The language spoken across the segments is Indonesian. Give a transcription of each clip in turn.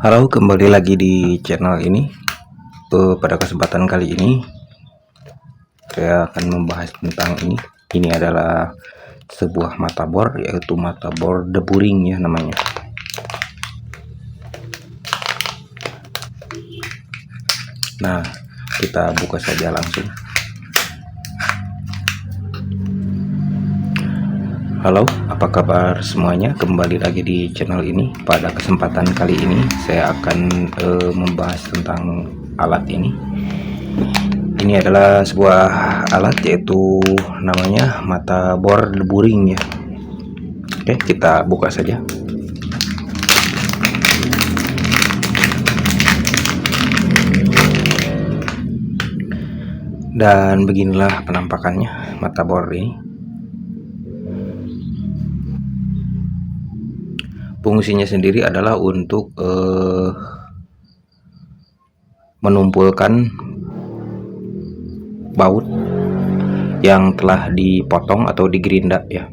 Halo, kembali lagi di channel ini. Pada kesempatan kali ini saya akan membahas tentang ini. Ini adalah sebuah mata bor, yaitu mata bor deburing ya namanya. Nah, kita buka saja langsung. Halo, apa kabar semuanya? Kembali lagi di channel ini. Pada kesempatan kali ini saya akan membahas tentang alat ini. Ini adalah sebuah alat, yaitu namanya mata bor deburing ya. Oke, kita buka saja. Dan beginilah penampakannya mata bor ini. Fungsinya sendiri adalah untuk menumpulkan baut yang telah dipotong atau digerinda ya.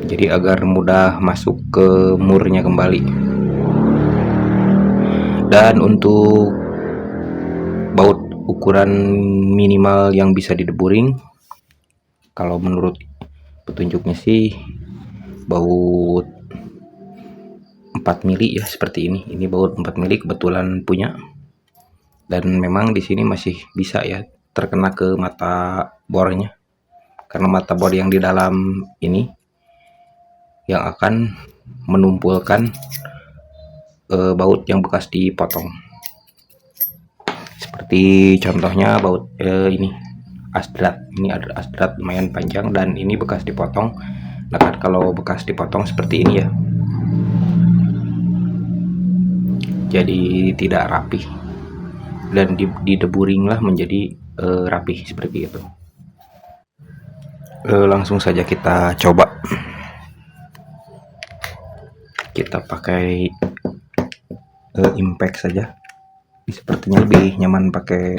Jadi agar mudah masuk ke murnya kembali. Dan untuk baut ukuran minimal yang bisa dideburing, kalau menurut petunjuknya sih baut 4 mili ya, seperti ini. Ini baut 4 mili kebetulan punya. Dan memang di sini masih bisa ya terkena ke mata bornya. Karena mata bor yang di dalam ini yang akan menumpulkan baut yang bekas dipotong. Seperti contohnya baut ini asdrat. Ini ada asdrat lumayan panjang dan ini bekas dipotong. Nah kan kalau bekas dipotong seperti ini ya, jadi tidak rapi dan dideburing lah menjadi rapi seperti itu. Langsung saja kita coba. Kita pakai impact saja. Sepertinya lebih nyaman pakai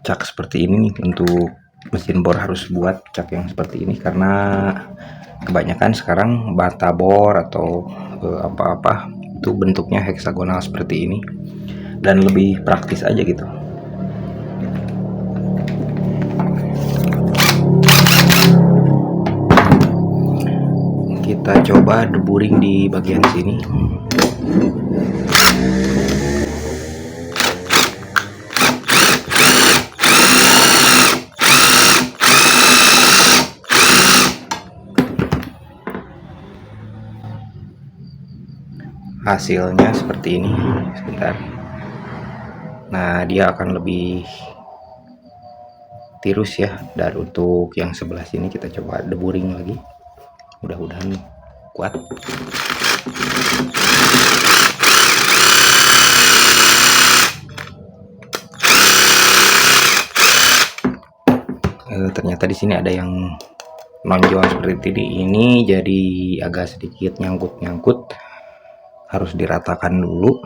cak seperti ini nih. Untuk mesin bor harus buat cak yang seperti ini karena kebanyakan sekarang mata bor atau apa-apa itu bentuknya heksagonal seperti ini dan lebih praktis aja gitu. Kita coba deburing di bagian sini. Hasilnya seperti ini. Sebentar. Nah, dia akan lebih tirus ya. Dan untuk yang sebelah sini kita coba deburing lagi. Mudah-mudahan kuat. Ternyata di sini ada yang nonjol seperti ini, jadi agak sedikit nyangkut-nyangkut. Harus diratakan dulu.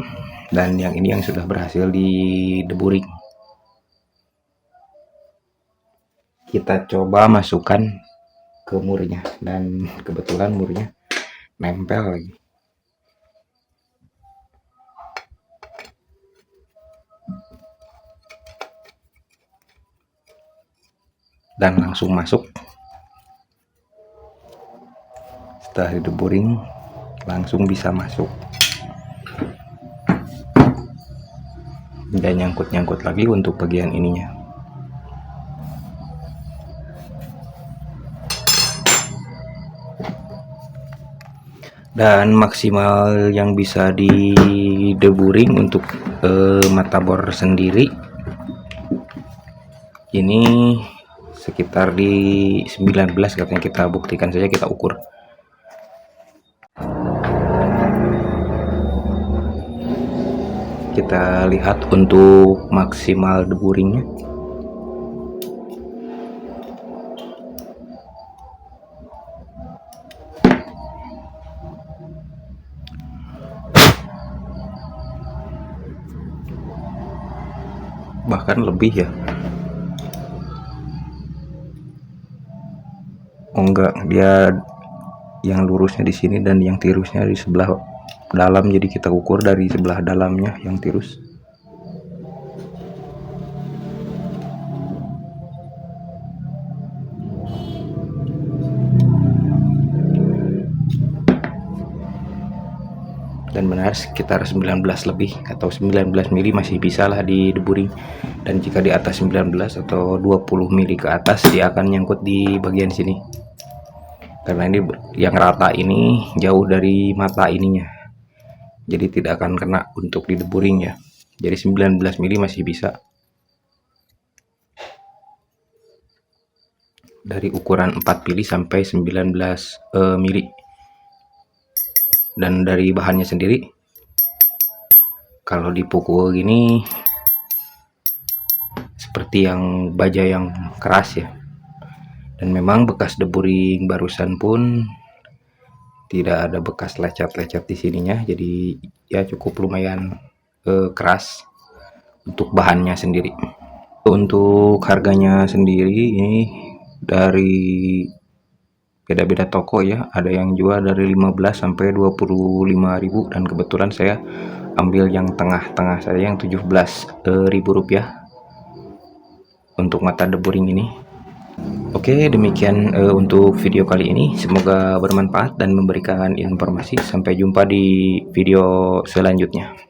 Dan yang ini yang sudah berhasil dideburing. Kita coba masukkan ke murnya, dan kebetulan murnya nempel lagi. Dan langsung masuk. Setelah dideburing langsung bisa masuk. Dan nyangkut-nyangkut lagi untuk bagian ininya. Dan maksimal yang bisa dideburing untuk mata bor sendiri ini sekitar di 19 katanya. Kita buktikan saja, kita ukur. Kita lihat untuk maksimal deburingnya. Bahkan lebih ya. Oh enggak, dia yang lurusnya di sini dan yang tirusnya di sebelah dalam, jadi kita ukur dari sebelah dalamnya yang tirus. Dan benar sekitar 19 lebih atau 19 mili masih bisa lah dideburing, dan jika di atas 19 atau 20 mili ke atas dia akan nyangkut di bagian sini, karena ini yang rata ini jauh dari mata ininya, jadi tidak akan kena untuk dideburing ya. Jadi 19 mili masih bisa dari ukuran 4 mili sampai 19 mili. Dan dari bahannya sendiri, kalau dipukul gini seperti yang baja yang keras ya, dan memang bekas deburing barusan pun tidak ada bekas lecet-lecet di sininya, jadi ya cukup lumayan keras untuk bahannya sendiri. Untuk harganya sendiri ini dari beda-beda toko ya, ada yang jual dari 15 sampai 25.000, dan kebetulan saya ambil yang tengah-tengah saya yang 17.000 rupiah untuk mata deburing ini. Oke, demikian untuk video kali ini, semoga bermanfaat dan memberikan informasi. Sampai jumpa di video selanjutnya.